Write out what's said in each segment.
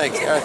Thanks, Gary.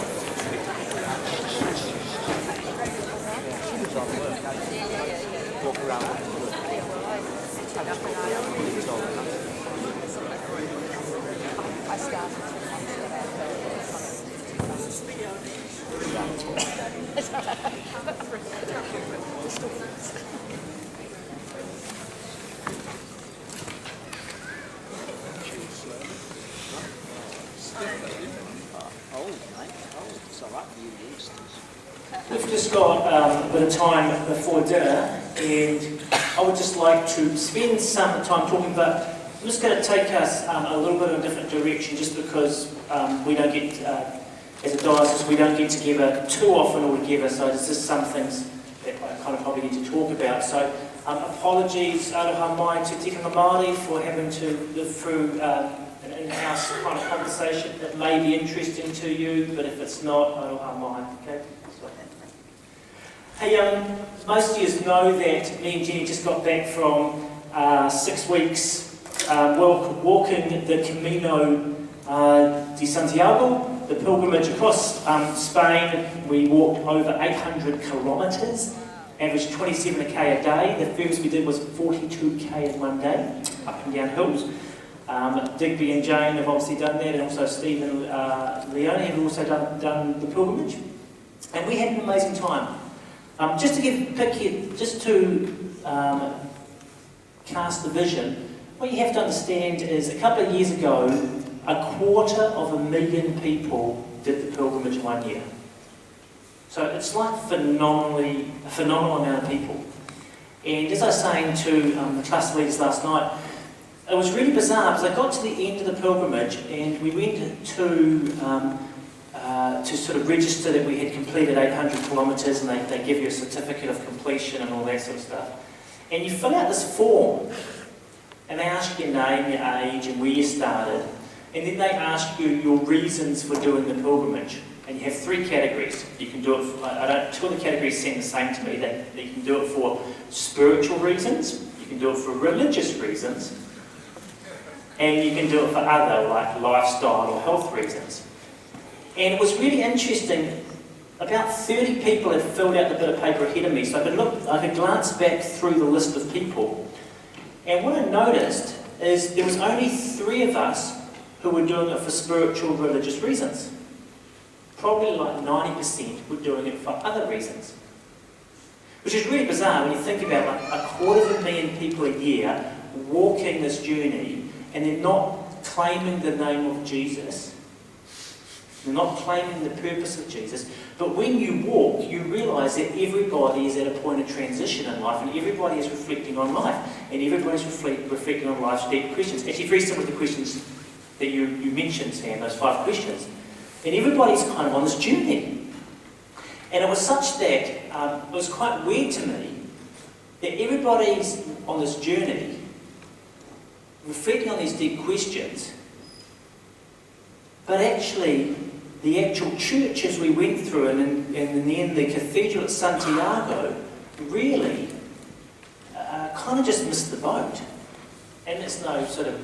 We've just got a bit of time before dinner, and I would just like to spend some time talking about. I'm just going to take us a little bit in a different direction, just because we don't get, as a diocese, we don't get together too often all together. So there's just some things that I kind of probably need to talk about. So apologies, aroha mai te tikanga Māori for having to live through an in-house kind of conversation that may be interesting to you, but if it's not, aroha mai. Okay. Hey, most of you know that me and Jenny just got back from 6 weeks walking the Camino de Santiago, the pilgrimage across Spain. We walked over 800 kilometres, averaged 27k a day. The furthest we did was 42k in one day, up and down hills. Digby and Jane have obviously done that, and also Steve and Leona have also done the pilgrimage. And we had an amazing time. Just to cast the vision, what you have to understand is a couple of years ago, 250,000 people did the pilgrimage 1 year. So it's like a phenomenal amount of people. And as I was saying to the class leaders last night, it was really bizarre because I got to the end of the pilgrimage and we went to sort of register that we had completed 800 kilometres, and they give you a certificate of completion and all that sort of stuff. And you fill out this form, and they ask you your name, your age, and where you started, and then they ask you your reasons for doing the pilgrimage. And you have 3 categories. You can do it, two of the categories seem the same to me, that you can do it for spiritual reasons, you can do it for religious reasons, and you can do it for other, like lifestyle or health reasons. And it was really interesting. About 30 people had filled out the bit of paper ahead of me, so I could glance back through the list of people. And what I noticed is there was only 3 of us who were doing it for spiritual, religious reasons. Probably like 90% were doing it for other reasons. Which is really bizarre when you think about like 250,000 people a year walking this journey, and they're not claiming the name of Jesus. They're not claiming the purpose of Jesus. But when you walk, you realise that everybody is at a point of transition in life, and everybody is reflecting on life, and everybody's reflecting on life's deep questions. Actually, very similar to the questions that you mentioned, Sam, those 5 questions. And everybody's kind of on this journey. And it was such that it was quite weird to me that everybody's on this journey, reflecting on these deep questions, but actually, the actual churches we went through, and then the cathedral at Santiago, really kind of just missed the boat. And there's no sort of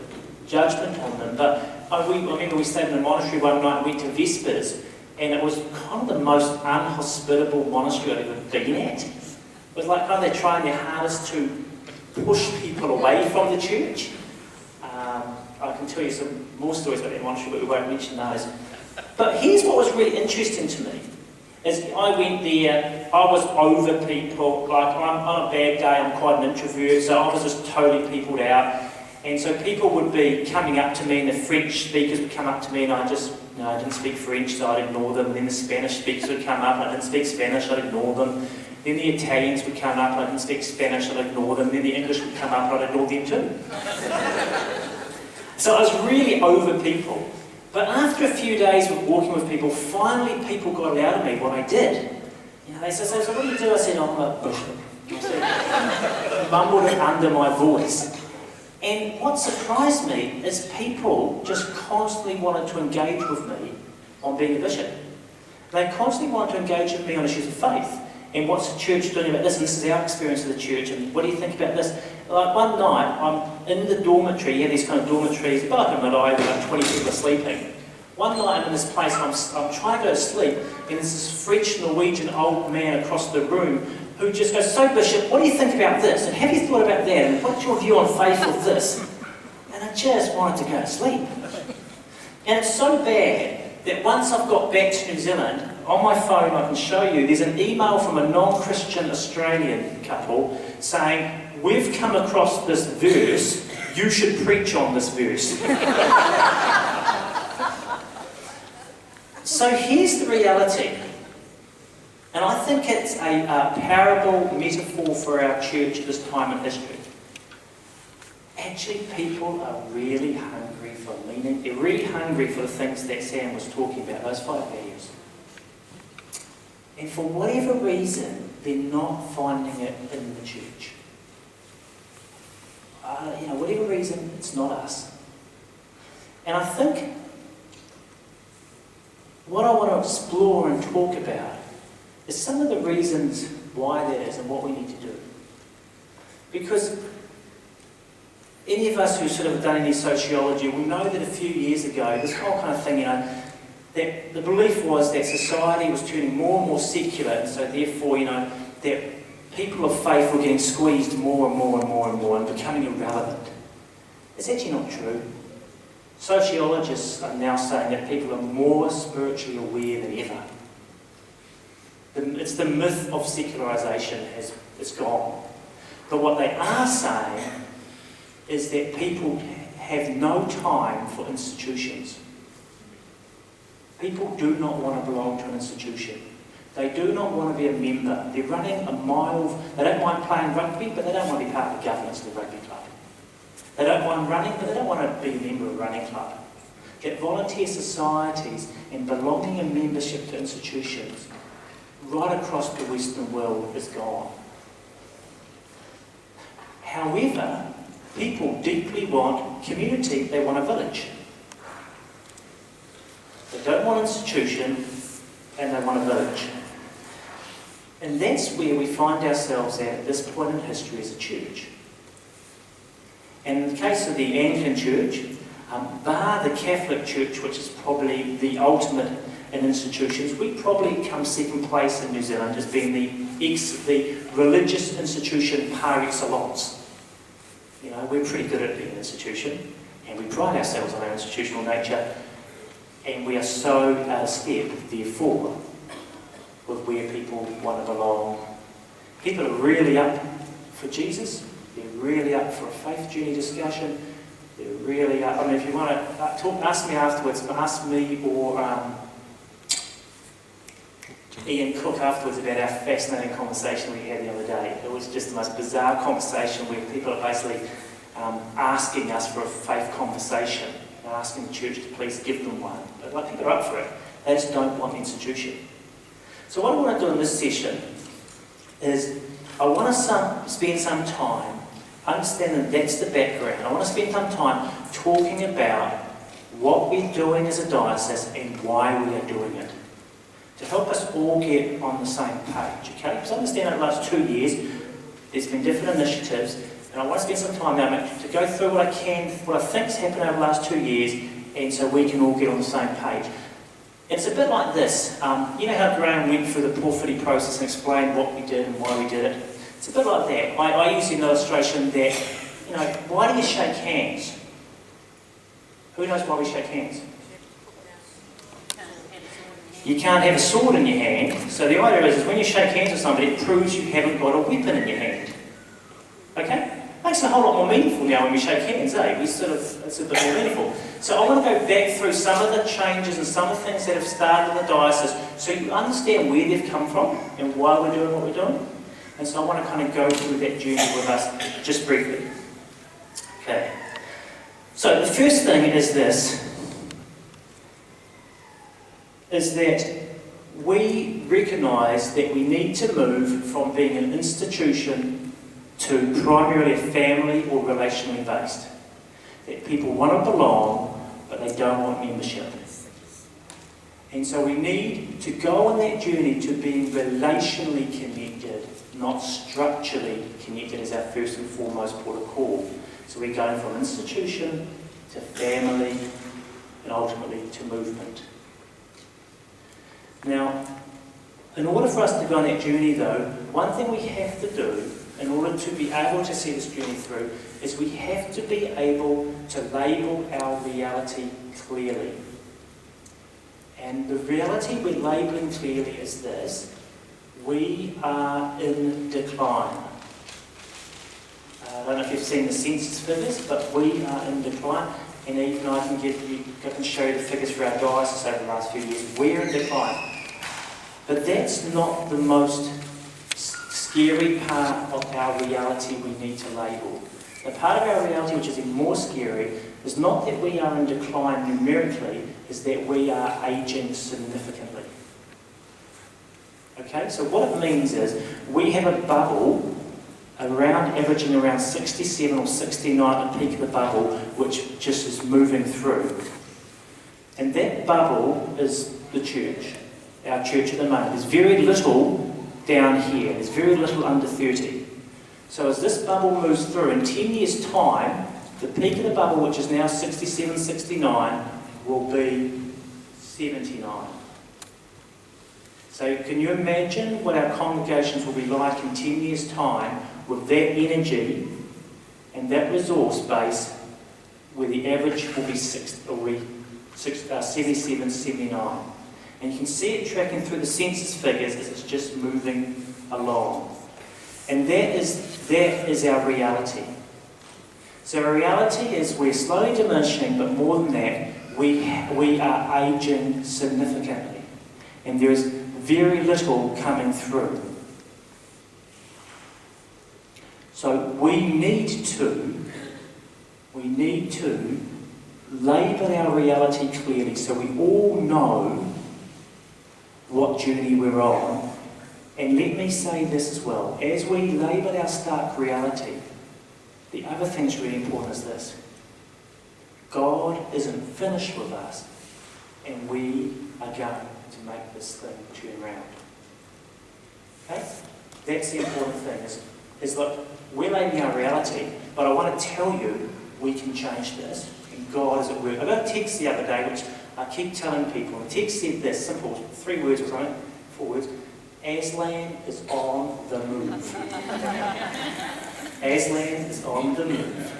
judgment on them, but I remember we stayed in a monastery one night and went to Vespers, and it was kind of the most unhospitable monastery I've ever been at. It was like kind of they're trying their hardest to push people away from the church. I can tell you some more stories about that monastery, but we won't mention those. But here's what was really interesting to me. As I went there, I was over people. Like, on a bad day, I'm quite an introvert, so I was just totally peopled out. And so people would be coming up to me, and the French speakers would come up to me, and I didn't speak French, so I'd ignore them. And then the Spanish speakers would come up, and I didn't speak Spanish, I'd ignore them. Then the Italians would come up, and I didn't speak Spanish, I'd ignore them. Then the English would come up, and I'd ignore them too. So I was really over people. But after a few days of walking with people, finally people got it out of me what I did. They said, so what do you do? I said, I'm a bishop. I mumbled it under my voice. And what surprised me is people just constantly wanted to engage with me on being a bishop. They constantly wanted to engage with me on issues of faith. And what's the church doing about this? And this is our experience of the church. And what do you think about this? Like one night, I'm in the dormitory. You have these kind of dormitories, like in Marae, where like 20 people are sleeping. One night I'm in this place, I'm trying to go to sleep, and there's this French Norwegian old man across the room who just goes, "So Bishop, what do you think about this? And have you thought about that? And what's your view on faith with this?" And I just wanted to go to sleep. And it's so bad that once I've got back to New Zealand, on my phone I can show you, there's an email from a non-Christian Australian couple saying, "We've come across this verse, you should preach on this verse." So here's the reality, and I think it's a parable metaphor for our church at this time in history. Actually, people are really hungry for meaning. They're really hungry for the things that Sam was talking about, those 5 values. And for whatever reason, they're not finding it in the church. Whatever reason, it's not us. And I think what I want to explore and talk about is some of the reasons why that is and what we need to do. Because any of us who sort of have done any sociology will know that a few years ago, this whole kind of thing, that the belief was that society was turning more and more secular, and so therefore, that people of faith were getting squeezed more and more and more and more and becoming irrelevant. It's actually not true. Sociologists are now saying that people are more spiritually aware than ever. It's the myth of secularisation is gone. But what they are saying is that people have no time for institutions. People do not want to belong to an institution. They do not want to be a member. They're running a mile. They don't mind playing rugby, but they don't want to be part of the governance of the rugby club. They don't mind running, but they don't want to be a member of a running club. That volunteer societies and belonging and membership to institutions right across the Western world is gone. However, people deeply want community. They want a village. They don't want an institution, and they want a village. And that's where we find ourselves at this point in history as a church. And in the case of the Anglican Church, bar the Catholic Church, which is probably the ultimate in institutions, we probably come second place in New Zealand as being the religious institution par excellence. We're pretty good at being an institution, and we pride ourselves on our institutional nature, and we are so out of step, therefore, with where people want to belong. People are really up for Jesus. They're really up for a faith journey discussion. They're really up. If you want to talk, ask me afterwards. Ask me or Ian Cook afterwards about our fascinating conversation we had the other day. It was just the most bizarre conversation where people are basically asking us for a faith conversation, and asking the church to please give them one. But people are up for it. They just don't want the institution. So what I want to do in this session is I want to spend some time understanding that's the background. I want to spend some time talking about what we're doing as a diocese and why we are doing it, to help us all get on the same page, okay? Because I understand over the last 2 years there's been different initiatives, and I want to spend some time now to go through what I think's happened over the last 2 years, and so we can all get on the same page. It's a bit like this. You know how Graham went through the porphyry process and explained what we did and why we did it? It's a bit like that. I use an illustration that, why do you shake hands? Who knows why we shake hands? You can't have a sword in your hand. So the idea is when you shake hands with somebody, it proves you haven't got a weapon in your hand. Okay? Makes it a whole lot more meaningful now when we shake hands, eh? It's a bit more meaningful. So I want to go back through some of the changes and some of the things that have started in the diocese so you understand where they've come from and why we're doing what we're doing. And so I want to kind of go through that journey with us just briefly. Okay. So the first thing is this, is that we recognise that we need to move from being an institution to primarily a family or relationally based. That people want to belong, but they don't want membership. And so we need to go on that journey to being relationally connected, not structurally connected as our first and foremost port of call. So we're going from institution to family and ultimately to movement. Now, in order for us to go on that journey though, one thing we have to do in order to be able to see this journey through is we have to be able to label our reality clearly. And the reality we're labelling clearly is this: we are in decline. I don't know if you've seen the census figures, but we are in decline. And even I can show you the figures for our diocese over the last few years. We're in decline. But that's not the most scary part of our reality we need to label. The part of our reality which is even more scary is not that we are in decline numerically, is that we are aging significantly. Okay, so what it means is we have a bubble averaging around 67 or 69 at the peak of the bubble, which just is moving through. And that bubble is the church, our church at the moment. There's very little down here, there's very little under 30. So as this bubble moves through, in 10 years' time, the peak of the bubble, which is now 67, 69, will be 79. So can you imagine what our congregations will be like in 10 years' time with that energy and that resource base, where the average will be 77, 79. And you can see it tracking through the census figures as it's just moving along. And that is our reality. So our reality is we're slowly diminishing, but more than that, we are aging significantly. And there is very little coming through. So we need to label our reality clearly so we all know what journey we're on. And let me say this as well. As we label our stark reality, the other thing that's really important is this: God isn't finished with us, and we are going to make this thing turn around. Okay? That's the important thing, is look, we're labeling our reality, but I want to tell you we can change this, and God is at work. I got a text the other day which I keep telling people, and the text said this, simple, 3 words or something, 4 words: Aslan is on the move. Aslan is on the move.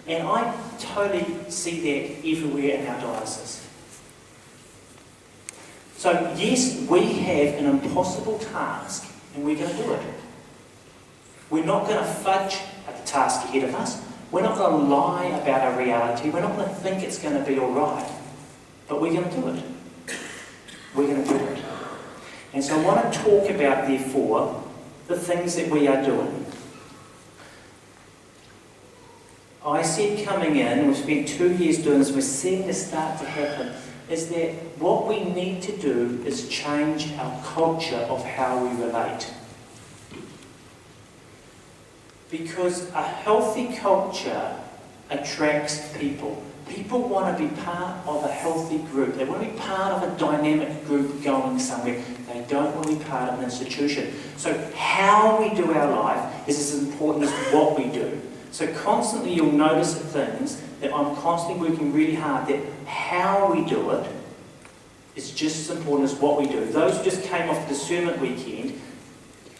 And I totally see that everywhere in our diocese. So yes, we have an impossible task, and we're going to do it. We're not going to fudge at the task ahead of us. We're not going to lie about our reality. We're not going to think it's going to be all right. But we're going to do it. We're going to do it. And so I want to talk about, therefore, the things that we are doing. I said coming in, we've spent 2 years doing this, we're seeing this start to happen, is that what we need to do is change our culture of how we relate. Because a healthy culture attracts people. People want to be part of a healthy group. They want to be part of a dynamic group going somewhere. They don't want to be part of an institution. So how we do our life is as important as what we do. So constantly you'll notice at things that I'm constantly working really hard that how we do it is just as important as what we do. Those who just came off the discernment weekend,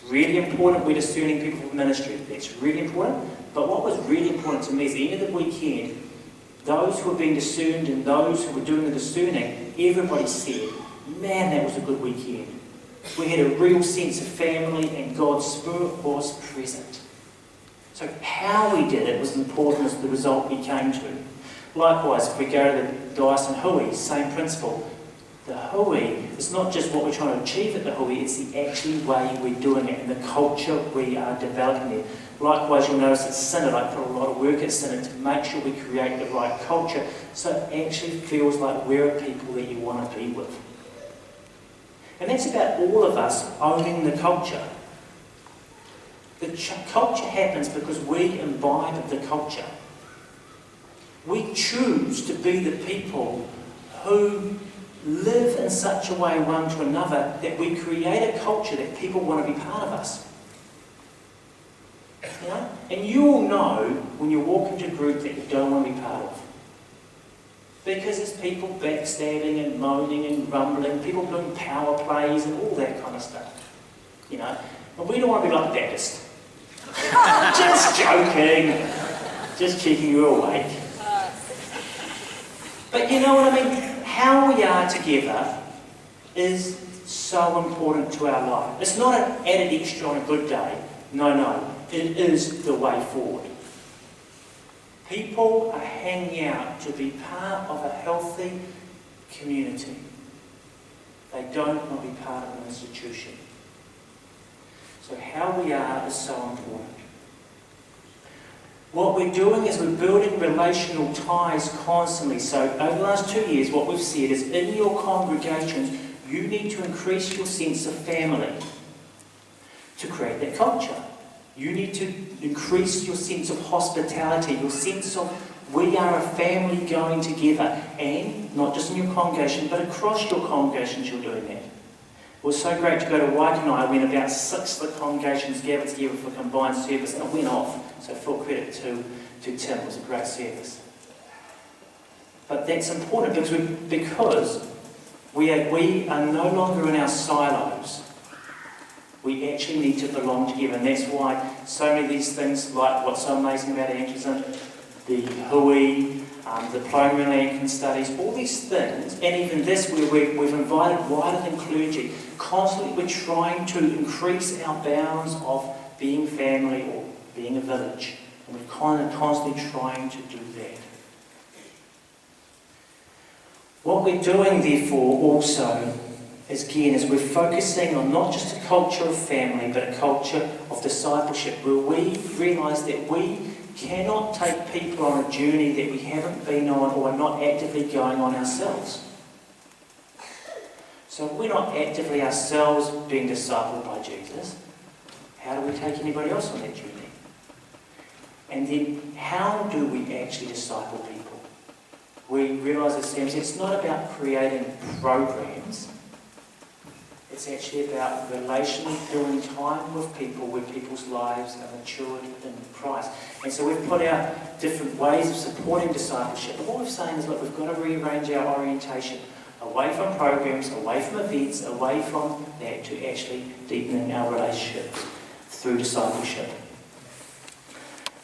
really important we're discerning people for ministry. That's really important. But what was really important to me is at the end of the weekend, those who were being discerned and those who were doing the discerning, everybody said, man, that was a good weekend. We had a real sense of family and God's Spirit was present. So how we did it was important as the result we came to. Likewise, if we go to the Diocese in Hui, same principle. The Hui, it's not just what we're trying to achieve at the Hui, it's the actual way we're doing it and the culture we are developing there. Likewise, you'll notice at Synod, I put a lot of work at Synod to make sure we create the right culture so it actually feels like we're a people that you want to be with. And that's about all of us owning the culture. The culture happens because we imbibe the culture. We choose to be the people who live in such a way one to another that we create a culture that people want to be part of us. You know? And you all know when you walk into a group that you don't want to be part of. Because there's people backstabbing and moaning and grumbling, people doing power plays and all that kind of stuff. You know? And we don't want to be like the Baptist. Just joking. Just checking you're awake. But you know what I mean? How we are together is so important to our life. It's not an added extra on a good day. No. It is the way forward. People are hanging out to be part of a healthy community. They don't want to be part of an institution. So how we are is so important. What we're doing is we're building relational ties constantly. So over the last 2 years, what we've said is in your congregations, you need to increase your sense of family to create that culture. You need to increase your sense of hospitality, your sense of we are a family going together, and not just in your congregation, but across your congregations you're doing that. It was so great to go to Waikanae when about 6 of the congregations gathered together for a combined service, and it went off. So full credit to Tim, it was a great service. But that's important because we are no longer in our silos. We actually need to belong together, and that's why so many of these things, like what's so amazing about Anglicanism, the Hui, the Diploma in Anglican Studies, all these things, and even this where we've invited wider than clergy, constantly we're trying to increase our bounds of being family or being a village, and we're constantly trying to do that. What we're doing, therefore, also, is we're focusing on not just a culture of family, but a culture of discipleship, where we realise that we cannot take people on a journey that we haven't been on or are not actively going on ourselves. So if we're not actively ourselves being discipled by Jesus, how do we take anybody else on that journey? And then how do we actually disciple people? We realise, as Sam said, it's not about creating programs. It's actually about relationally filling time with people where people's lives are matured in Christ. And so we've put out different ways of supporting discipleship. But what we're saying is, look, we've got to rearrange our orientation away from programs, away from events, away from that to actually deepening our relationships through discipleship.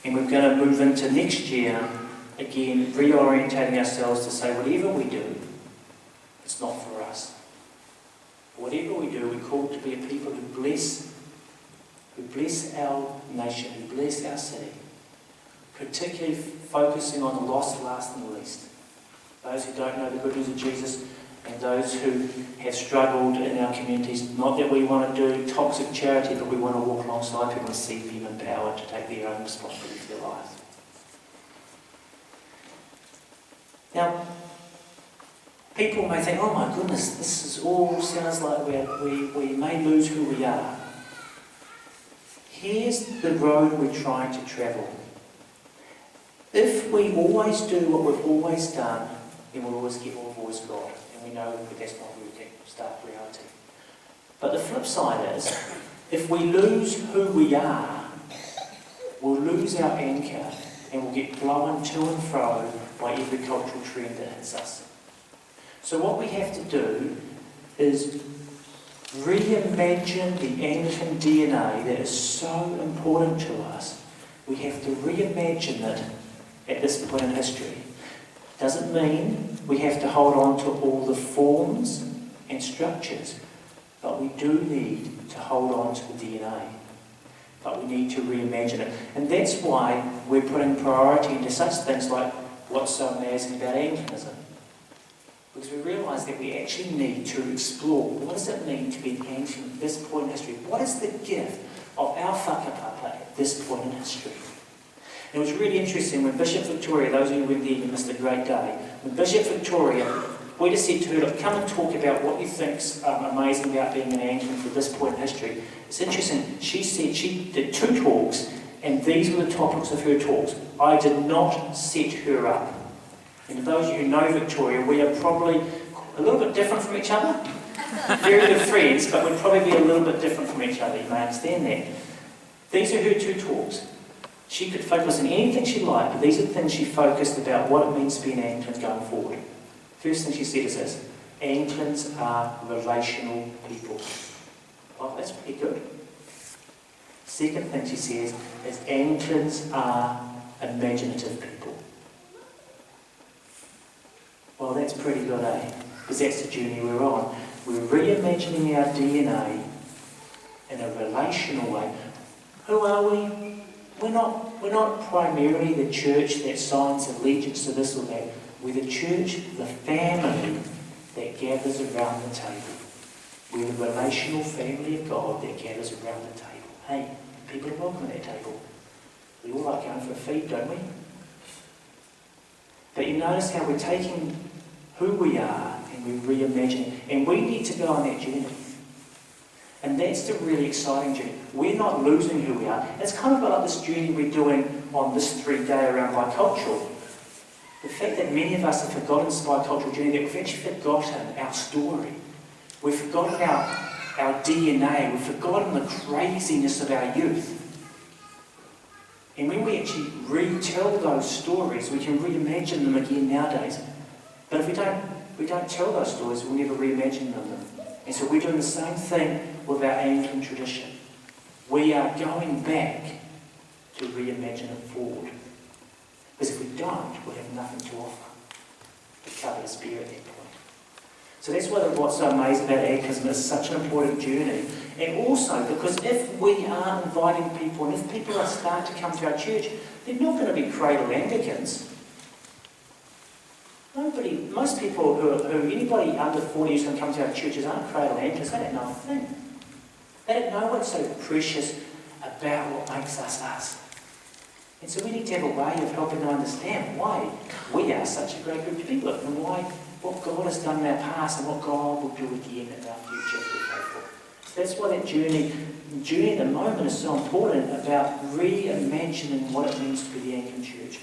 And we're going to move into next year, again, reorientating ourselves to say whatever we do, it's not for us. Whatever we do, we're called to be a people who bless our nation, who bless our city, particularly focusing on the lost, last and least. Those who don't know the good news of Jesus and those who have struggled in our communities. Not that we want to do toxic charity, but we want to walk alongside people and see them empowered to take their own responsibility for their lives. Now, people may think, oh my goodness, this all sounds like we may lose who we are. Here's the road we're trying to travel. If we always do what we've always done, then we'll always get what we've always got. And we know that that's not working, stark reality. But the flip side is, if we lose who we are, we'll lose our anchor and we'll get blown to and fro by every cultural trend that hits us. So what we have to do is reimagine the Anglican DNA that is so important to us. We have to reimagine it at this point in history. Doesn't mean we have to hold on to all the forms and structures, but we do need to hold on to the DNA. But we need to reimagine it. And that's why we're putting priority into such things like what's so amazing about Anglicanism. Because we realise that we actually need to explore what does it mean to be an Anglican at this point in history? What is the gift of our whakapapa at this point in history? And it was really interesting when Bishop Victoria, those of you who went there, you missed a great day. When Bishop Victoria, we just said to her, look, come and talk about what you think's amazing about being an Anglican for this point in history. It's interesting, she said she did 2 talks, and these were the topics of her talks. I did not set her up. And for those of you who know Victoria, we are probably a little bit different from each other. Very good friends, but we'd probably be a little bit different from each other, you may understand that. These are her 2 talks. She could focus on anything she liked, but these are the things she focused about what it means to be an Anglican going forward. First thing she said is this: Anglicans are relational people. Well, that's pretty good. Second thing she says is Anglicans are imaginative people. Well, that's pretty good, eh? Because that's the journey we're on. We're reimagining our DNA in a relational way. Who are we? We're not primarily the church that signs allegiance to this or that. We're the church, the family that gathers around the table. We're the relational family of God that gathers around the table. Hey, people are welcome at that table. We all like going for a feed, don't we? But you notice how we're taking who we are and we're reimagining. And we need to go on that journey. And that's the really exciting journey. We're not losing who we are. It's kind of like this journey we're doing on this 3-day around bicultural. The fact that many of us have forgotten this bicultural journey, that we've actually forgotten our story. We've forgotten our DNA. We've forgotten the craziness of our youth. And when we actually retell those stories, we can reimagine them again nowadays. But if we don't tell those stories, we'll never reimagine them. And so we're doing the same thing with our Anglican tradition. We are going back to reimagine it forward. Because if we don't, we'll have nothing to offer to cover the spear at that point. So that's what's so amazing about Anglicanism. It's such an important journey. And also because if we are inviting people, and if people are starting to come to our church, they're not going to be cradle Anglicans. Most people anybody under 40 who's going to come to our churches aren't cradle Anglicans. They don't know a thing. They don't know what's so precious about what makes us us. And so we need to have a way of helping them understand why we are such a great group of people and why what God has done in our past and what God will do again in our future if we're faithful. So that's why that journey at the moment is so important about reimagining what it means to be the Anglican Church.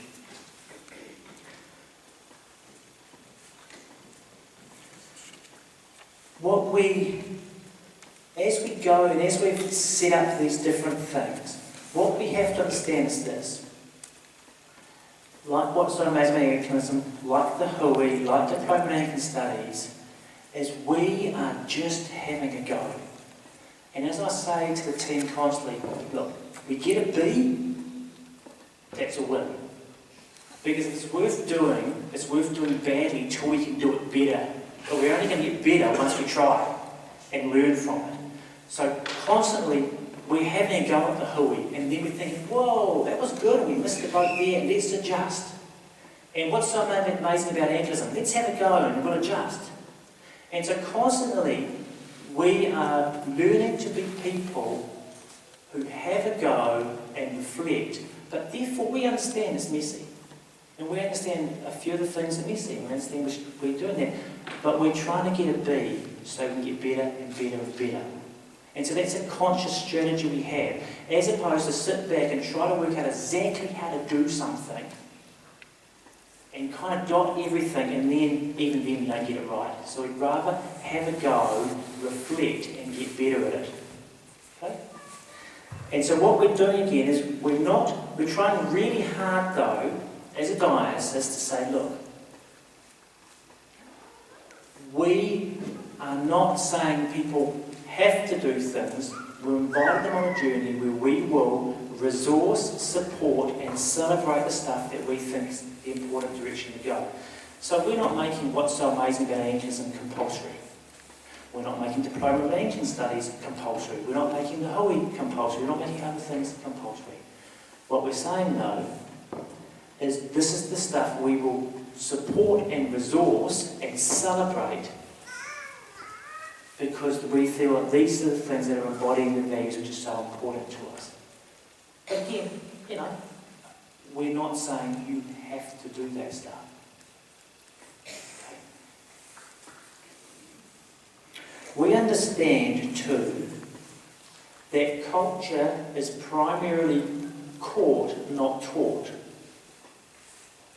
As we go and as we've set up these different things, what we have to understand is this. Like what's so amazing about Anglicanism, like the Hui, like Diploma in Anglican Studies, is we are just having a go. And as I say to the team constantly, look, we get a B, that's a win. Because it's worth doing badly till we can do it better. But we're only going to get better once we try and learn from it. So constantly we're having a go at the Hui, and then we're thinking, whoa, that was good, and we missed the boat there, and let's adjust. And what's so amazing about Anglicanism? Let's have a go and we'll adjust. And so constantly we are learning to be people who have a go and reflect, but therefore we understand it's messy. And we understand a few of the things are messy, we understand we're doing that, but we're trying to get a B so we can get better and better and better. And so that's a conscious strategy we have, as opposed to sit back and try to work out exactly how to do something and kind of dot everything, and then even then we don't get it right. So we'd rather have a go, reflect and get better at it. Okay? And so what we're doing again is we're trying really hard though, as a diocese, to say, look, we are not saying people have to do things. We're inviting them on a journey where we will resource, support and celebrate the stuff that we think is the important direction to go. So we're not making what's so amazing about Anglicanism compulsory. We're not making Diploma of Anglican Studies compulsory. We're not making the Hui compulsory. We're not making other things compulsory. What we're saying though is this is the stuff we will support and resource and celebrate, because we feel that these are the things that are embodying the values which are so important to us. But again, we're not saying you have to do that stuff. Okay. We understand too that culture is primarily caught, not taught.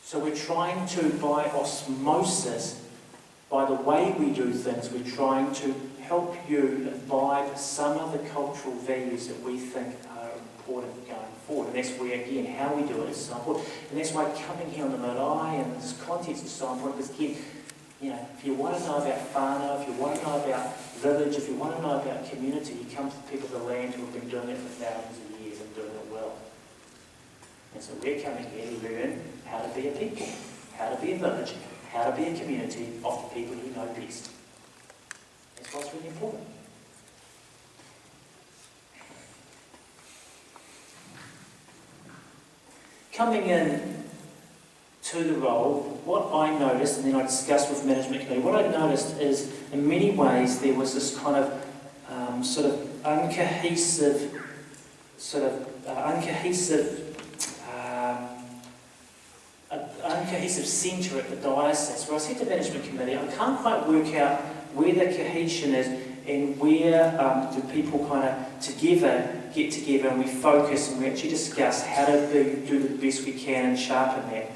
So we're trying to, by osmosis, by the way we do things, we're trying to help you imbibe some of the cultural values that we think are important going forward. And that's where, again, how we do it is so important. And that's why coming here on the marae and this context is so important, because again, if you want to know about whānau, if you want to know about village, if you want to know about community, you come to the people of the land who have been doing it for thousands of years and doing it well. And so we're coming here to learn how to be a people, how to be a village, how to be a community of the people who know best. That's what's really important. Coming in to the role, what I noticed, and then I discussed with management committee, what I noticed is in many ways there was this kind of uncohesive centre at the diocese, where I said to management committee, I can't quite work out where the cohesion is and where do people kind of get together and we focus and we actually discuss how to do the best we can and sharpen that.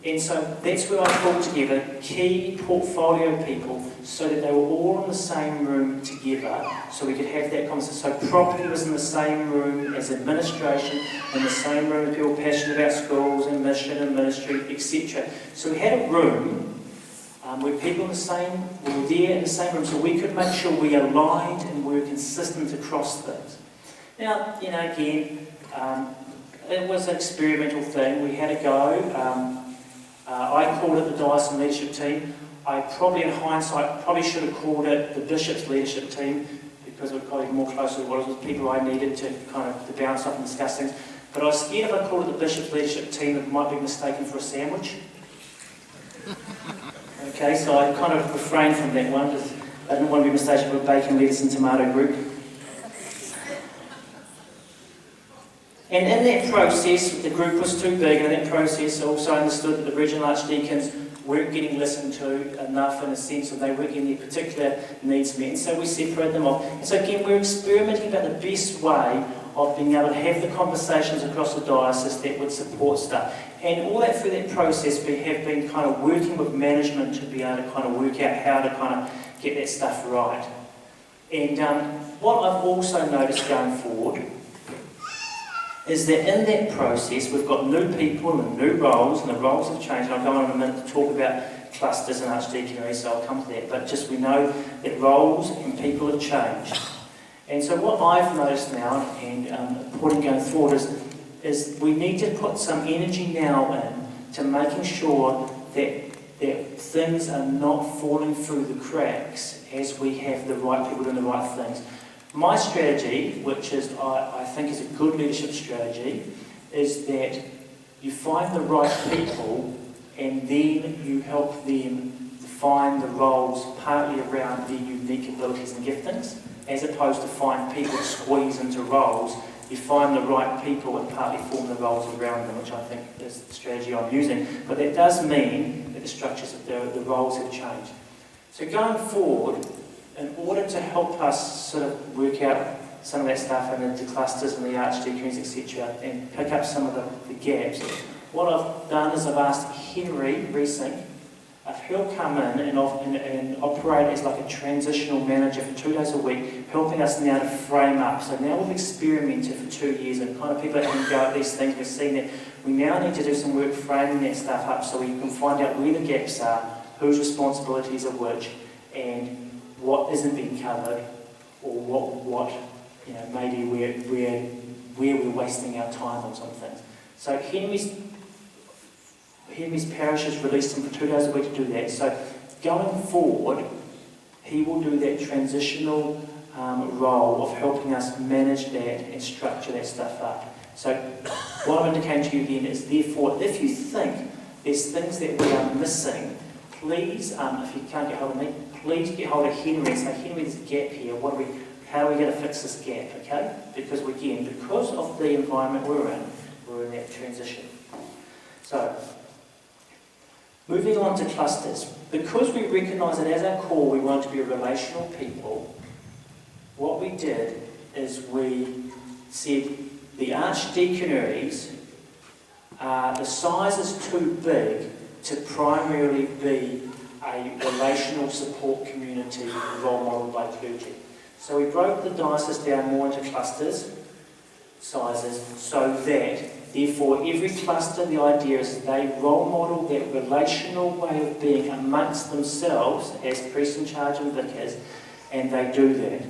And so that's where I pulled together key portfolio people so that they were all in the same room together so we could have that conversation. So property was in the same room as administration, in the same room as people passionate about schools and mission and ministry, etc. So we had a room where people were there in the same room so we could make sure we aligned and we were consistent across things. Now, again, it was an experimental thing. We had a go. I called it the Diocese Leadership Team. I probably, in hindsight, should have called it the Bishop's Leadership Team because it would probably be more closer to what it was people I needed to to bounce off and discuss things. But I was scared if I called it the Bishop's Leadership Team, it might be mistaken for a sandwich. Okay, so I kind of refrained from that one because I didn't want to be mistaken for a bacon, lettuce and tomato group. And in that process, the group was too big, and in that process I also understood that the regional archdeacons weren't getting listened to enough in a sense that they weren't getting their particular needs met, and so we separated them off. And so again, we're experimenting about the best way of being able to have the conversations across the diocese that would support stuff. And all that through that process, we have been kind of working with management to be able to kind of work out how to kind of get that stuff right. And what I've also noticed going forward is that in that process we've got new people and new roles, and the roles have changed. And I'll go on in a minute to talk about clusters and archdeaconry, so I'll come to that. But just we know that roles and people have changed. And so what I've noticed now, and important going forward, is we need to put some energy now in to making sure that things are not falling through the cracks as we have the right people doing the right things. My strategy, which is I think is a good leadership strategy, is that you find the right people and then you help them define the roles partly around their unique abilities and giftings, as opposed to find people squeeze into roles. You find the right people and partly form the roles around them, which I think is the strategy I'm using. But that does mean that the structures of the roles have changed. So going forward, in order to help us sort of work out some of that stuff and the clusters and the archdeaconries, etc., and pick up some of the gaps, what I've done is I've asked Henry Reesing if he'll come in and operate as like a transitional manager for 2 days a week, helping us now to frame up. So now we've experimented for 2 years and kind of people are having to go at these things. We've seen that we now need to do some work framing that stuff up so we can find out where the gaps are, whose responsibilities are which, and what isn't being covered, or what maybe where we're wasting our time on some things. So Henry's parish has released him for 2 days a week to do that. So going forward, he will do that transitional role of helping us manage that and structure that stuff up. So what I'm indicating to you again is, therefore, if you think there's things that we are missing, please, if you can't get hold of me, please get hold of Henry and say, Henry, there's a gap here. How are we going to fix this gap, okay? Because of the environment we're in that transition. So, moving on to clusters. Because we recognise that as our core we want to be a relational people, what we did is we said the archdeaconries, the size is too big to primarily be a relational support community role modelled by clergy. So we broke the diocese down more into clusters. sizes, so that, therefore, every cluster, the idea is they role model that relational way of being amongst themselves as priests in charge and vicars, and they do that.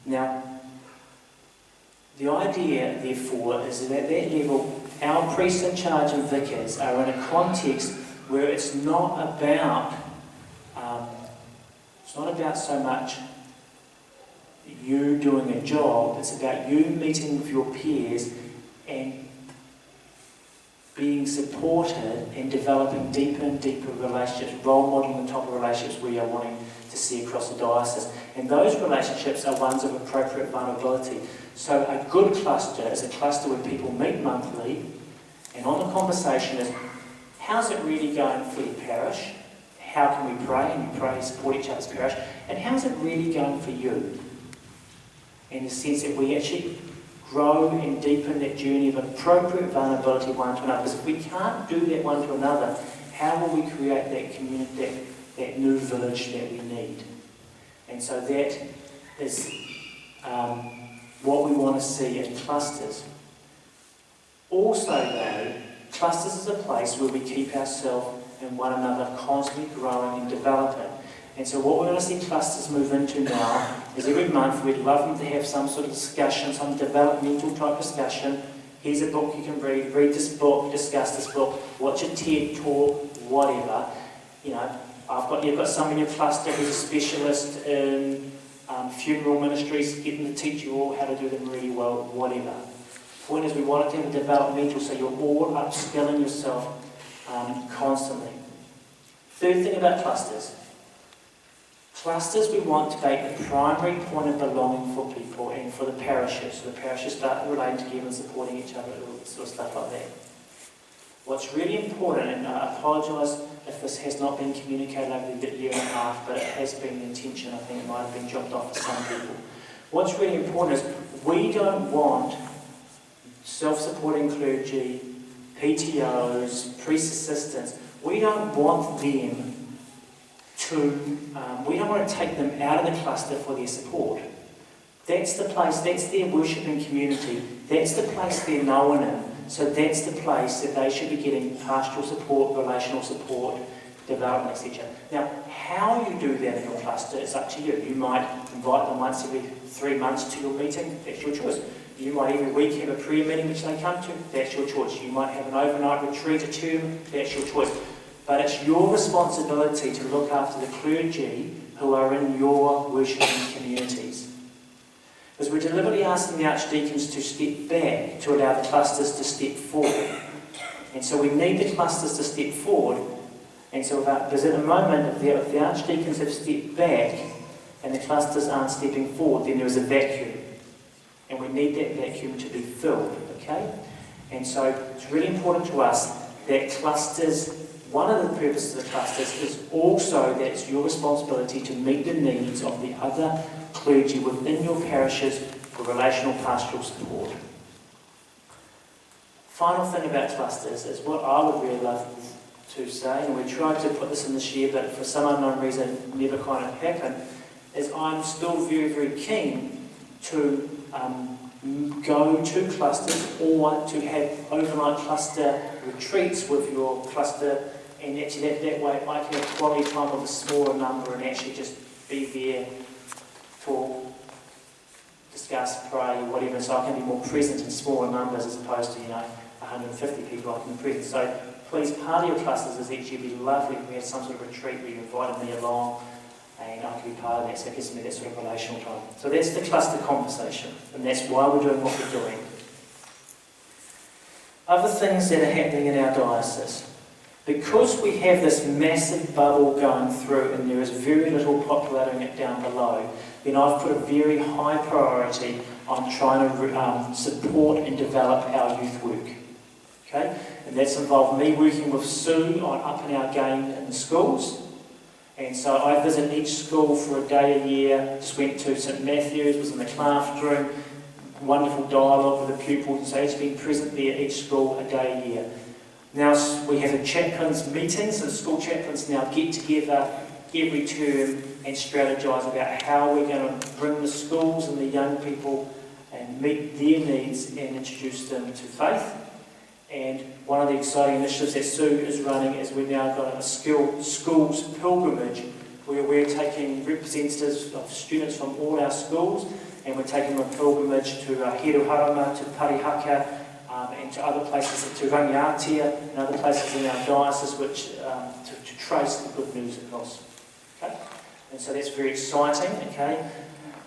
Now, the idea, therefore, is that at that level, our priests in charge and vicars are in a context where it's not about so much you doing a job, it's about you meeting with your peers and being supported and developing deeper and deeper relationships, role modelling the type of relationships we are wanting to see across the diocese. And those relationships are ones of appropriate vulnerability. So a good cluster is a cluster where people meet monthly, and on the conversation is, how's it really going for your parish? How can we pray? And we pray and support each other's parish. And how's it really going for you? In the sense that we actually grow and deepen that journey of appropriate vulnerability one to another. Because if we can't do that one to another, how will we create that community, that new village that we need? And so that is what we want to see in clusters. Also though, clusters is a place where we keep ourselves and one another constantly growing and developing. And so what we're going to see clusters move into now is every month we'd love them to have some sort of discussion, some developmental type discussion. Here's a book you can read this book, discuss this book, watch a TED talk, whatever. You know, you've got someone in your cluster who's a specialist in funeral ministries, getting to teach you all how to do them really well, whatever. The point is we want it to have a developmental, so you're all upskilling yourself constantly. Third thing about clusters. Clusters we want to make the primary point of belonging for people and for the parishes. So the parishes start relating together and supporting each other, sort of stuff like that. What's really important, and I apologise if this has not been communicated over the year and a half, but it has been the intention, I think it might have been dropped off for some people. What's really important is we don't want self-supporting clergy, PTOs, priest assistants, we don't want them to, we don't want to take them out of the cluster for their support. That's the place, that's their worshipping community, that's the place they're known in, so that's the place that they should be getting pastoral support, relational support, development, etc. Now, how you do that in your cluster is up to you. You might invite them once every 3 months to your meeting, that's your choice. You might every week have a prayer meeting which they come to, that's your choice. You might have an overnight retreat, a term, that's your choice. But it's your responsibility to look after the clergy who are in your worshipping communities. Because we're deliberately asking the archdeacons to step back to allow the clusters to step forward. And so we need the clusters to step forward. And so because at the moment, if the archdeacons have stepped back and the clusters aren't stepping forward, then there is a vacuum. And we need that vacuum to be filled, okay? And so it's really important to us that clusters, one of the purposes of the clusters is also that it's your responsibility to meet the needs of the other clergy within your parishes for relational pastoral support. Final thing about clusters is what I would really love to say, and we tried to put this in this year, but for some unknown reason it never kind of happened, is I'm still very, very keen to go to clusters or to have overnight cluster retreats with your cluster, and actually that way I can have quality time with a smaller number and actually just be there, talk, discuss, pray, whatever, so I can be more present in smaller numbers as opposed to, 150 people I can be present. So please, part of your clusters is actually be lovely if we had some sort of retreat where you invited me along and I can be part of that, so it gives me that sort of relational time. So that's the cluster conversation, and that's why we're doing what we're doing. Other things that are happening in our diocese. Because we have this massive bubble going through and there is very little populating it down below, then I've put a very high priority on trying to support and develop our youth work. Okay? And that's involved me working with Sue on upping our game in the schools. And so I visit each school for a day a year. Just went to St Matthew's, was in the craft room, wonderful dialogue with the pupils, and so it's been present there at each school a day a year. Now we have the chaplains meetings, and school chaplains now get together every term and strategise about how we're going to bring the schools and the young people and meet their needs and introduce them to faith. And one of the exciting initiatives that Sue is running is we've now got a schools pilgrimage where we're taking representatives of students from all our schools, and we're taking them on pilgrimage to Heruharama, to Parihaka, and to other places, to Rangiatia and other places in our diocese, which to trace the good news across. Okay? And so that's very exciting. Okay.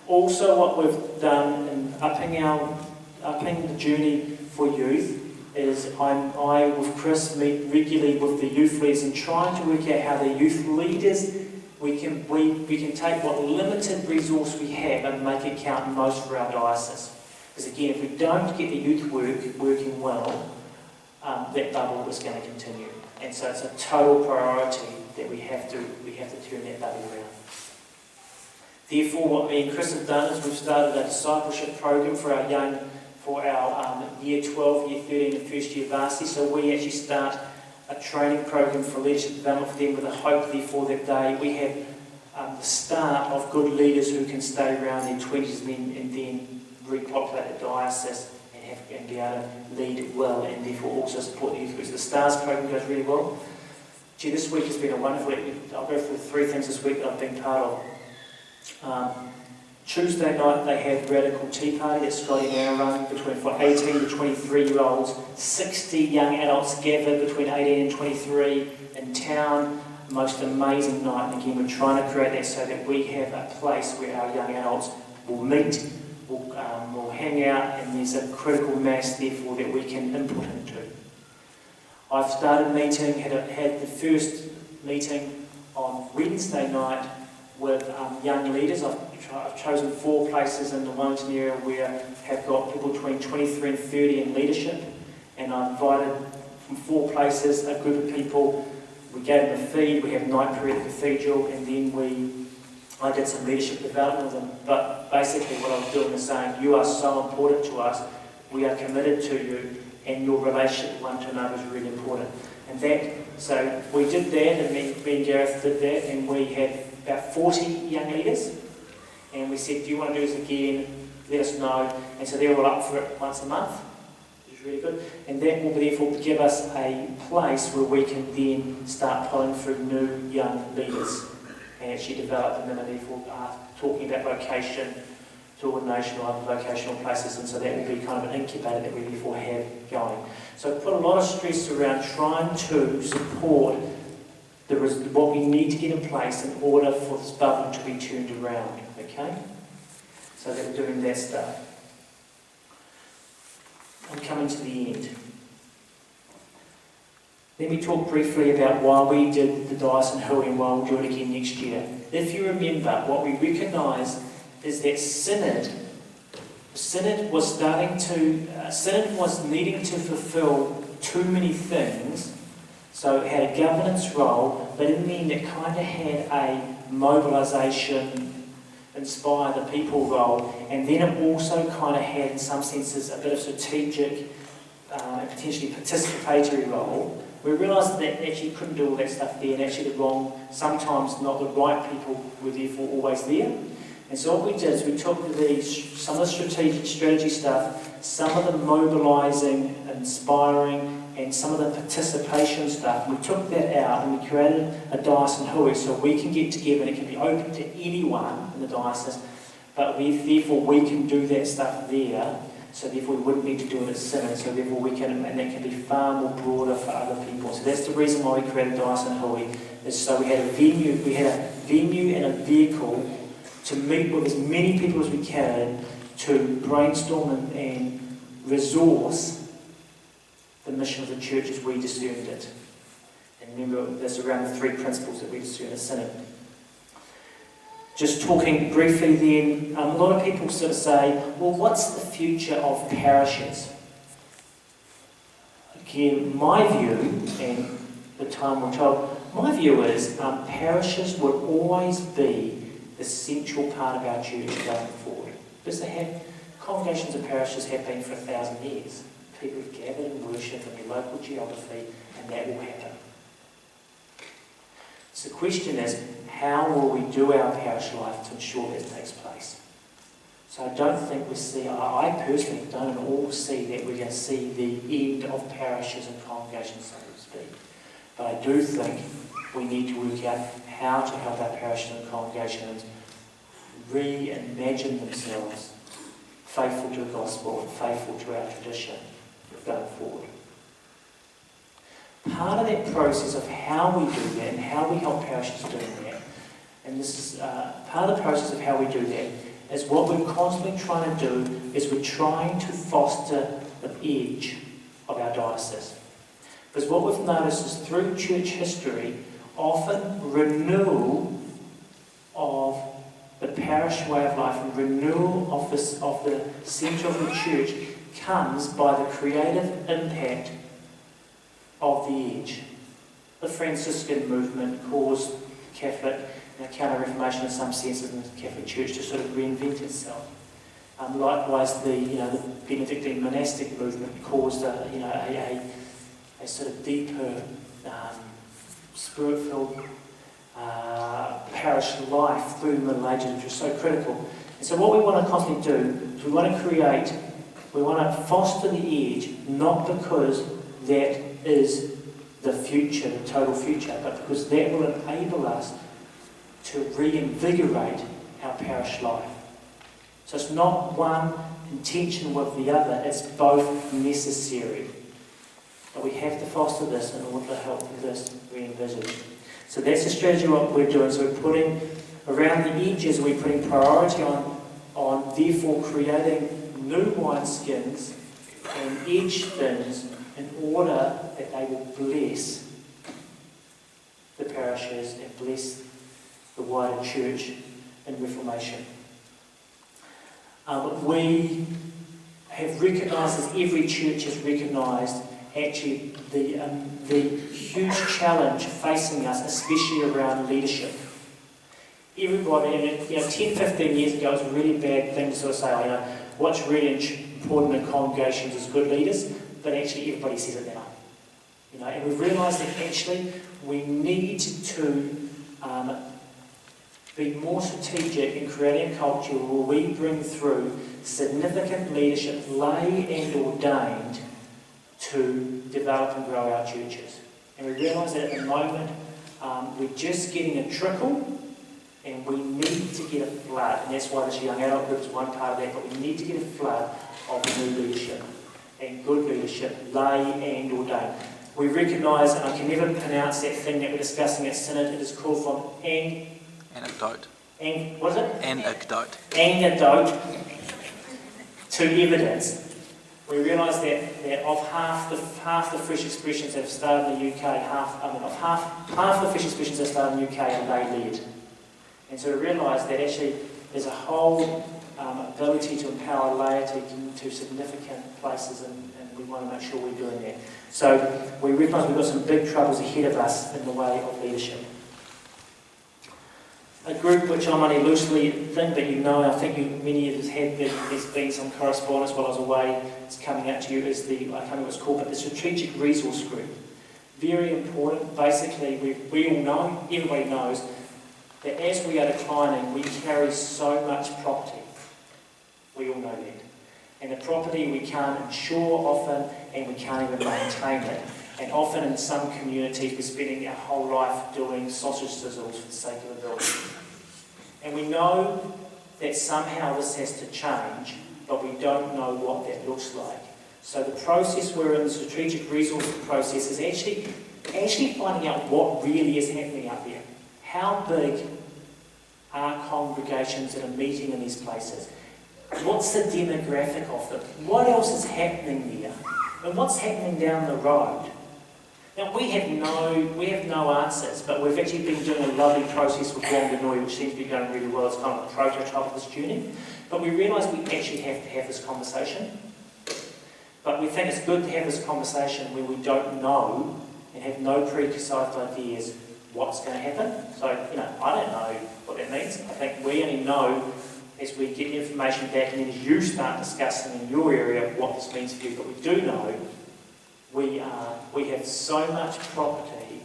Also, what we've done in upping the journey for youth is I with Chris meet regularly with the youth leaders and trying to work out how the youth leaders we can take what limited resource we have and make it count most for our diocese. Because again, if we don't get the youth working well, that bubble is going to continue. And so it's a total priority that we have to turn that bubble around. Therefore, what me and Chris have done is we've started a discipleship program for our year 12, year 13 and first year varsity. So we actually start a training program for leadership development for them with a hope therefore that we have the start of good leaders who can stay around their 20s and then repopulate the diocese and be able to lead well and therefore also support the youth groups. The STARS program goes really well. Gee, this week has been a wonderful week. I'll go through 3 things this week that I've been part of. Tuesday night they had Radical Tea Party that Scotty now run for 18 to 23-year-olds. 60 young adults gathered between 18 and 23 in town. Most amazing night. And again, we're trying to create that so that we have a place where our young adults will meet, will hang out, and there's a critical mass therefore that we can input into. I've started meeting, had the first meeting on Wednesday night with young leaders. I've chosen 4 places in the Wellington area where have got people between 23 and 30 in leadership, and I invited from 4 places a group of people. We gave them a feed, we have night prayer at the cathedral, and then I did some leadership development with them. But basically what I was doing is saying, you are so important to us, we are committed to you, and your relationship one to another is really important. So we did that, and me and Gareth did that, and we had about 40 young leaders, and we said, do you want to do this again? Let us know. And so they're all up for it once a month, which is really good. And that will therefore give us a place where we can then start pulling through new young leaders and actually develop them, and therefore talking about vocation to ordination or other vocational places. And so that will be kind of an incubator that we therefore have going. So I put a lot of stress around trying to support what we need to get in place in order for this bubble to be turned around, okay? So that we're doing that stuff. I'm coming to the end. Let me talk briefly about why we did the Diocese in Hui and why we'll do it again next year. If you remember, what we recognise is that Synod was needing to fulfil too many things. So it had a governance role, but in the end it kind of had a mobilisation, inspire the people role, and then it also kind of had, in some senses, a bit of strategic and potentially participatory role. We realised that actually couldn't do all that stuff there, and actually sometimes not the right people were therefore always there. And so what we did is we took some of the strategy stuff, some of the mobilising, inspiring, and some of the participation stuff. We took that out and we created a Diocese in Hui so we can get together and it can be open to anyone in the diocese, but therefore we can do that stuff there, so therefore we wouldn't need to do it at Synod, so therefore we can, and that can be far more broader for other people. So that's the reason why we created Diocese in Hui, is so we had a venue and a vehicle to meet with as many people as we can to brainstorm and resource the mission of the church as we discerned it. And remember, there's around the 3 principles that we discern as Synod. Just talking briefly then, a lot of people sort of say, well, what's the future of parishes? Again, my view, and the time will tell, my view is parishes will always be the central part of our church going forward. Because congregations of parishes have been for 1,000 years. People have gathered and worship in their local geography, and that will happen. So the question is, how will we do our parish life to ensure that takes place? So I don't think I personally don't at all see that we're going to see the end of parishes and congregations, so to speak. But I do think we need to work out how to help our parishes and congregations reimagine themselves faithful to the gospel and faithful to our tradition going forward. Part of that process of how we do that and how we help parishes do that, and this is part of the process of how we do that, is what we're constantly trying to do is we're trying to foster the edge of our diocese. Because what we've noticed is through church history, often renewal of the parish way of life and renewal of the centre of the church comes by the creative impact of the edge. The Franciscan movement caused Catholic counter-reformation in some senses in the Catholic Church to sort of reinvent itself. Likewise, the Benedictine monastic movement caused a sort of deeper, spirit-filled parish life through the Middle Ages, which was so critical. And so what we want to constantly do is we want to foster the edge, not because that is the future, the total future, but because that will enable us to reinvigorate our parish life. So it's not one in tension with the other, it's both necessary. But we have to foster this in order to help this re-envisage. So that's the strategy what we're doing. So we're putting, around the edges, we're putting priority on therefore creating new wineskins and edge things in order that they will bless the parishes and bless the wider church in Reformation. We have recognised, as every church has recognised, actually the huge challenge facing us, especially around leadership. Everybody, 10, 15 years ago, it was a really bad thing to sort of say, what's really important in congregations is good leaders, but actually everybody says it now. And we've realised that actually we need to be more strategic in creating a culture where we bring through significant leadership, lay and ordained, to develop and grow our churches. And we realise that at the moment we're just getting a trickle and we need to get a flood. And that's why this young adult group is one part of that, but we need to get a flood of new leadership and good leadership, lay and ordained. We recognise, and I can never pronounce that thing that we're discussing at Synod, it is called from anecdote. What is it? Anecdote. Anecdote to evidence. We realise that of half the fresh expressions that have started in the UK, half the fresh expressions that started in the UK are lay-led. And so we realise that actually there's a whole ability to empower laity to significant places, and we want to make sure we're doing that. So we recognise we've got some big troubles ahead of us in the way of leadership. A group which I'm only loosely think, but I think many of us had, there's been some correspondence while I was away, it's coming out to you, is I can't remember what it's called, but the Strategic Resource Group. Very important. Basically, we all know, everybody knows, that as we are declining, we carry so much property. We all know that. And the property we can't insure often, and we can't even maintain it. And often in some communities, we're spending our whole life doing sausage sizzles for the sake of a building. And we know that somehow this has to change, but we don't know what that looks like. So the process we're in, the strategic resource process, is actually finding out what really is happening out there. How big are congregations that are meeting in these places? What's the demographic of them? What else is happening there? And what's happening down the road? Now, we have no answers, but we've actually been doing a lovely process with Wellington, which seems to be going really well. It's kind of a prototype of this journey. But we realise we actually have to have this conversation. But we think it's good to have this conversation where we don't know and have no preconceived ideas what's going to happen. So, I don't know what that means. I think we only know as we get information back and then as you start discussing in your area what this means for you. But we do know we have so much property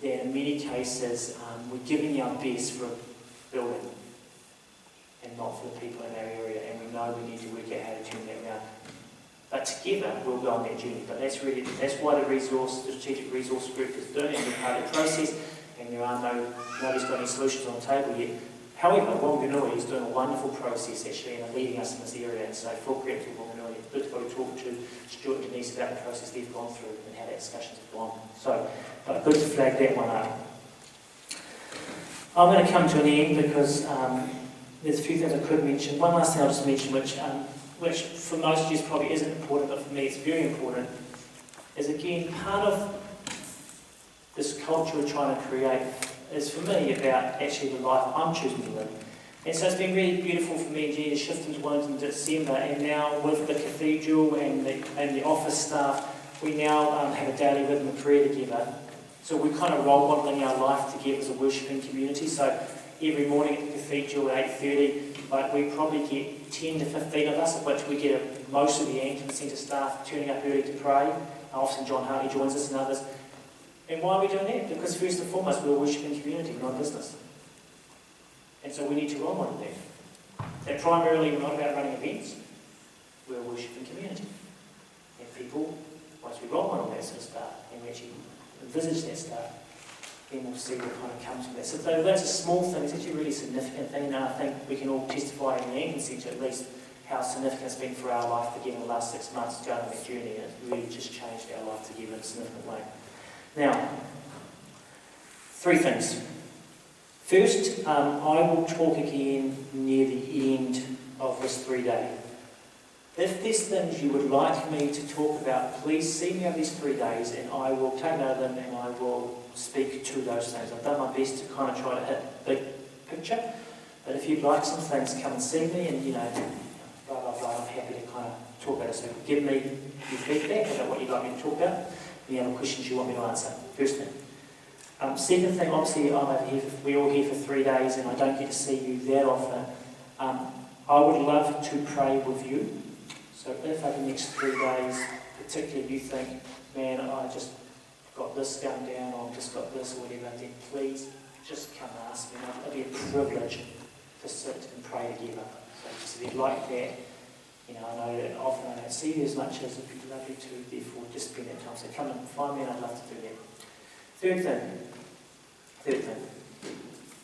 that in many cases we're giving our best for a building. and not for the people in our area, and we know we need to work out how to turn that around. But together, we'll go on that journey. But that's why the strategic resource group is doing it. We're part of the process, and nobody's got any solutions on the table yet. However, Wellington is doing a wonderful process actually, and are leading us in this area. And so, full credit to Wellington. It's good to go to talk to Stuart and Denise about the process they've gone through and how that discussions have gone. So, but good to flag that one up. I'm going to come to an end because there's a few things I could mention. One last thing I'll just mention, which for most of you probably isn't important, but for me it's very important, is again part of this culture we're trying to create is for me about actually the life I'm choosing to live. And so it's been really beautiful for me and Jenny to shift into Wellington in December, and now with the cathedral and the office staff, we now have a daily rhythm of prayer together. So we're kind of role modelling our life together as a worshipping community. So every morning at the cathedral at 8:30, we probably get 10 to 15 of us, of which we get most of the Anglican Centre staff turning up early to pray. Often John Hartley joins us and others. And why are we doing that? Because first and foremost, we're a worshipping community, we're not a business. And so we need to role model that. That primarily we're not about running events, we're a worshipping community. And people, once we role model that sort of stuff, and we actually envisage that stuff, then we'll see what kind of comes from that. So though that's a small thing, it's actually a really significant thing, and I think we can all testify in the Anglican Centre at least how significant it's been for our life together in the last 6 months going on that journey, and it's really just changed our life together in a significant way. Now, 3 things. First, I will talk again near the end of this 3-day. If there's things you would like me to talk about, please see me over these 3 days and I will take note of them and I will speak to those things. I've done my best to kind of try to hit the big picture, but if you'd like some things, come and see me and, blah, blah, blah, I'm happy to kind of talk about it. So give me your feedback about what you'd like me to talk about, any other questions you want me to answer. First thing. Second thing, obviously we're all here for 3 days and I don't get to see you that often. I would love to pray with you. So if over the next 3 days, particularly you think, man, I just got this going down, or I've just got this or whatever, then please just come and ask me. It'll be a privilege to sit and pray together. So just if you'd like that, I know that often I don't see you as much as it'd be lovely to, therefore just spend that time. So come and find me and I'd love to do that. Third thing.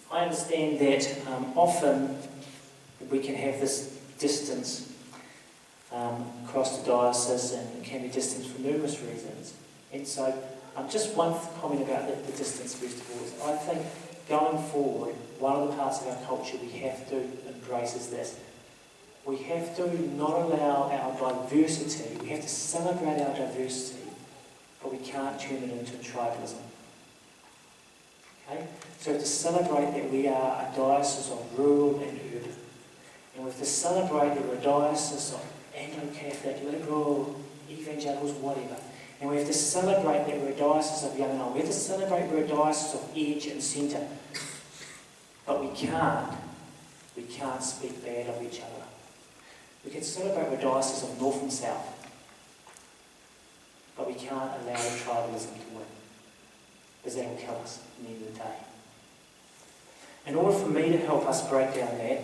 I understand that often we can have this distance across the diocese, and it can be distance for numerous reasons. And so just one comment about the distance first of all is I think going forward, one of the parts of our culture we have to embrace is this. We have to not allow our diversity, we have to celebrate our diversity, but we can't turn it into tribalism. Okay? So we have to celebrate that we are a diocese of rural and urban. And we have to celebrate that we're a diocese of Anglo-Catholic, liberal, evangelicals, whatever. And we have to celebrate that we're a diocese of young and old. We have to celebrate we're a diocese of edge and centre. But we can't speak bad of each other. We can celebrate we're a diocese of north and south. But we can't allow tribalism to win. Because that will kill us at the end of the day. In order for me to help us break down that,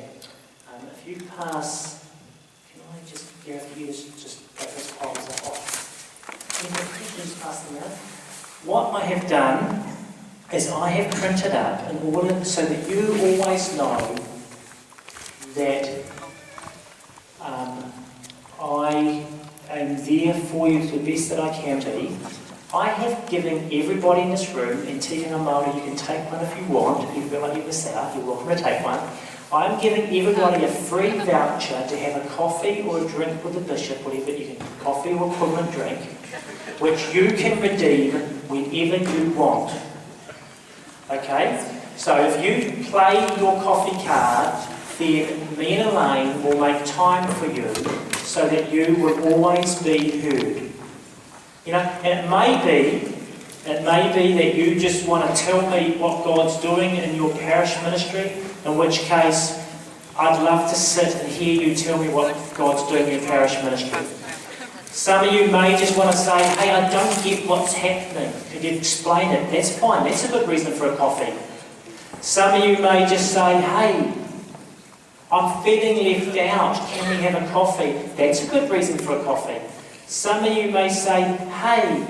if you pass, can I just, Gareth, you just take those piles off. Can you just pass them out? What I have done is I have printed up in order so that you always know that I am there for you to the best that I can be. I have given everybody in this room, and Tika and Māori, you can take one if you want. If you feel like you miss out, you're welcome to take one. I'm giving everybody a free voucher to have a coffee or a drink with the bishop, whatever you can, coffee or equivalent drink, which you can redeem whenever you want. Okay? So if you play your coffee card, then me and Elaine will make time for you so that you will always be heard. And it may be that you just want to tell me what God's doing in your parish ministry, in which case I'd love to sit and hear you tell me what God's doing in your parish ministry. Some of you may just want to say, hey, I don't get what's happening. Could you explain it? That's fine. That's a good reason for a coffee. Some of you may just say, hey, I'm feeling left out. Can we have a coffee? That's a good reason for a coffee. Some of you may say, hey,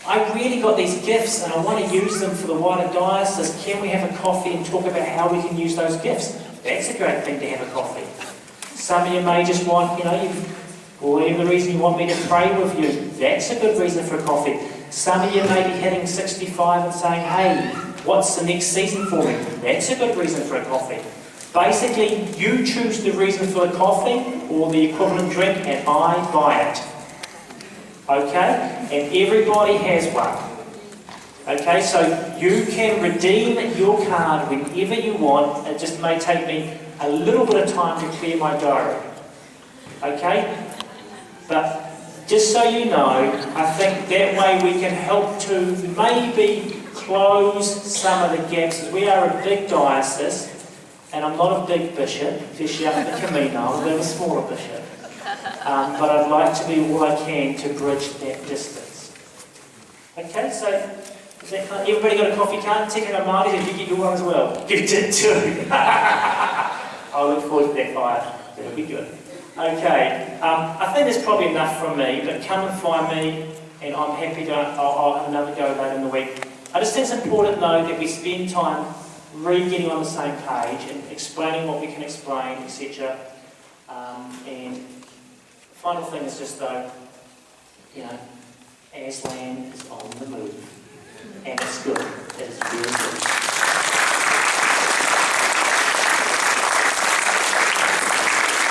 I really got these gifts and I want to use them for the wider diocese. Can we have a coffee and talk about how we can use those gifts? That's a great thing to have a coffee. Some of you may just want, or whatever the reason you want me to pray with you. That's a good reason for a coffee. Some of you may be hitting 65 and saying, hey, what's the next season for me? That's a good reason for a coffee. Basically, you choose the reason for the coffee or the equivalent drink and I buy it. Okay? And everybody has one. Okay, so you can redeem your card whenever you want. It just may take me a little bit of time to clear my diary. Okay? But just so you know, I think that way we can help to maybe close some of the gaps. We are a big diocese, and I'm not a big bishop, especially up in the Camino, I'm a bit of a smaller bishop. But I'd like to do all I can to bridge that distance. Okay, so everybody got a coffee card? Ticket on Marty, did you get your one as well? You did too. I look forward to that fire. That'll be good. Okay, I think there's probably enough from me, but come and find me, and I'm happy to. I'll have another go later in the week. I just think it's important though that we spend time really getting on the same page and explaining what we can explain, etc. And final thing is just though, Aslan is on the move, and it's good. It's really good.